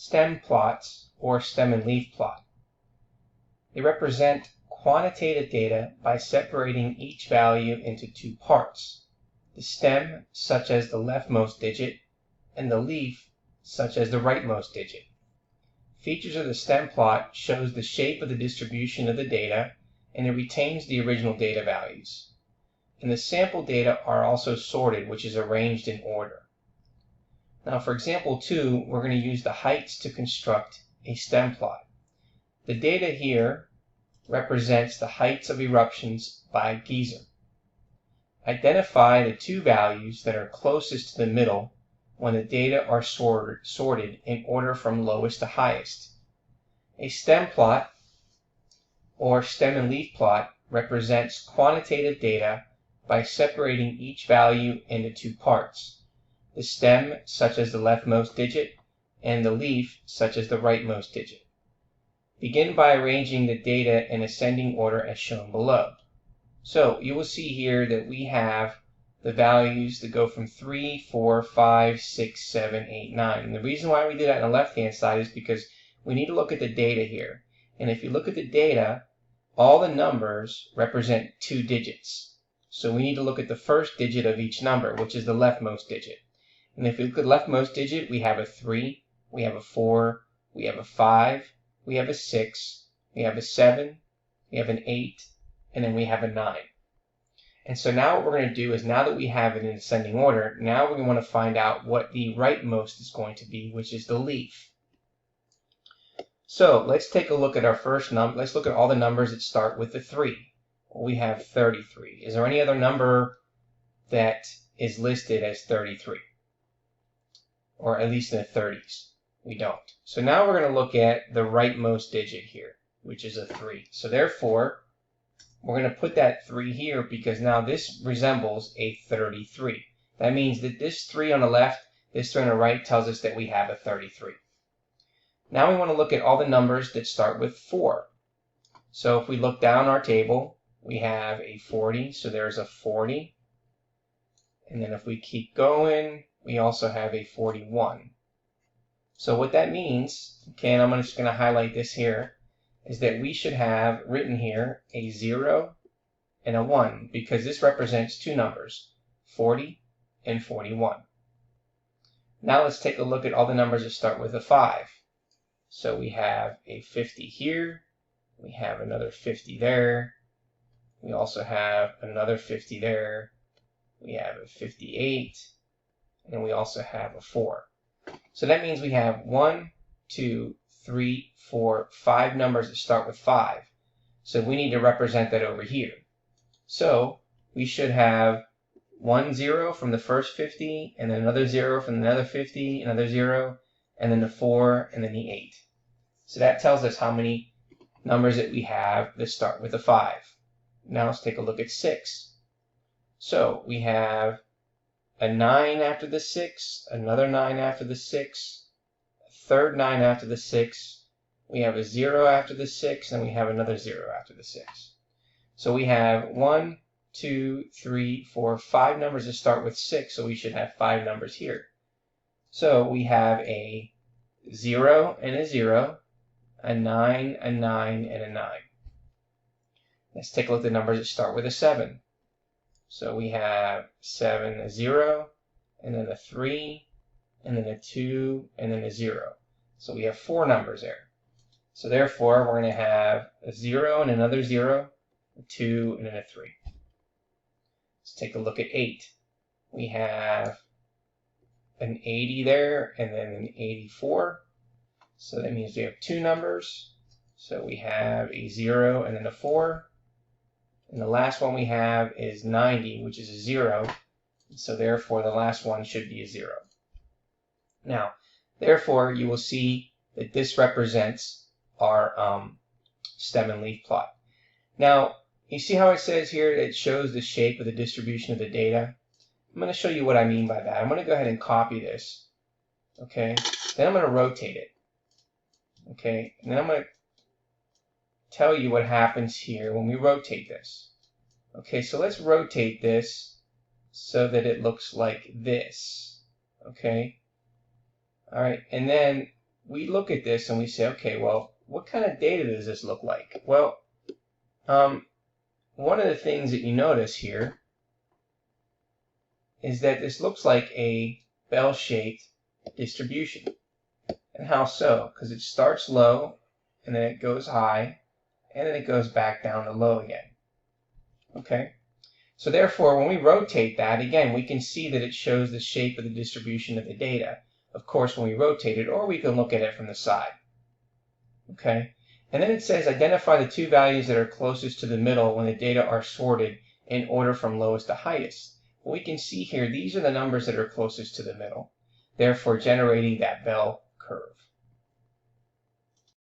stem plots, or stem and leaf plot. They represent quantitative data by separating each value into two parts: the stem, such as the leftmost digit, and the leaf, such as the rightmost digit. Features of the stem plot shows the shape of the distribution of the data, and it retains the original data values. And the sample data are also sorted, which is arranged in order. Now for example 2, we're going to use the heights to construct a stem plot. The data here represents the heights of eruptions by geyser. Identify the two values that are closest to the middle when the data are sorted in order from lowest to highest. A stem plot, or stem and leaf plot, represents quantitative data by separating each value into two parts: the stem, such as the leftmost digit, and the leaf, such as the rightmost digit. Begin by arranging the data in ascending order as shown below. So you will see here that we have the values that go from 3, 4, 5, 6, 7, 8, 9. And the reason why we do that on the left-hand side is because we need to look at the data here. And if you look at the data, all the numbers represent 2 digits. So we need to look at the first digit of each number, which is the leftmost digit. And if you look at the leftmost digit, we have a 3, we have a 4, we have a 5, we have a 6, we have a 7, we have an 8, and then we have a 9. And so now what we're going to do is, now that we have it in ascending order, now we want to find out what the rightmost is going to be, which is the leaf. So let's take a look at our first number. Let's look at all the numbers that start with the 3. Well, we have 33. Is there any other number that is listed as 33? Or at least in the 30s? We don't. So now we're going to look at the rightmost digit here, which is a 3. So therefore, we're going to put that 3 here because now this resembles a 33. That means that this 3 on the left, this 3 on the right tells us that we have a 33. Now we want to look at all the numbers that start with 4. So if we look down our table, we have a 40, so there's a 40. And then if we keep going, we also have a 41. So what that means, okay, and I'm just going to highlight this here, is that we should have written here a 0 and a 1, because this represents two numbers, 40 and 41. Now let's take a look at all the numbers that start with a 5. So we have a 50 here, we have another 50 there, we also have another 50 there, we have a 58, and we also have a 4. So that means we have 1, 2, 3, 4, 5 numbers that start with 5. So we need to represent that over here. So we should have 1 0 from the first 50, and then another 0 from another 50, another 0, and then the 4, and then the 8. So that tells us how many numbers that we have that start with a 5. Now let's take a look at 6. So we have a 9 after the 6, another 9 after the 6, a third 9 after the 6, we have a 0 after the 6, and we have another 0 after the 6. So we have 1, 2, 3, 4, 5 numbers that start with 6, so we should have 5 numbers here. So we have a 0 and a 0, a 9, a 9, and a 9. Let's take a look at the numbers that start with a 7. So we have 7, a 0, and then a 3, and then a 2, and then a 0. So we have 4 numbers there. So therefore, we're going to have a 0 and another 0, a 2, and then a 3. Let's take a look at 8. We have an 80 there, and then an 84. So that means we have 2 numbers. So we have a 0 and then a 4. And the last one we have is 90, which is a 0. So therefore, the last one should be a 0. Now, therefore, you will see that this represents our stem and leaf plot. Now, you see how it says here that it shows the shape of the distribution of the data? I'm going to show you what I mean by that. I'm going to go ahead and copy this. Okay. Then I'm going to rotate it. Okay. And then I'm going to tell you what happens here when we rotate this. Okay, so let's rotate this so that it looks like this. Okay. All right. And then we look at this and we say, okay, well, what kind of data does this look like? Well, one of the things that you notice here is that this looks like a bell-shaped distribution. And how so? Because it starts low, and then it goes high, and then it goes back down to low again. Okay? So therefore, when we rotate that, again, we can see that it shows the shape of the distribution of the data. Of course, when we rotate it, or we can look at it from the side. Okay? And then it says identify the two values that are closest to the middle when the data are sorted in order from lowest to highest. Well, we can see here, these are the numbers that are closest to the middle, therefore generating that bell curve.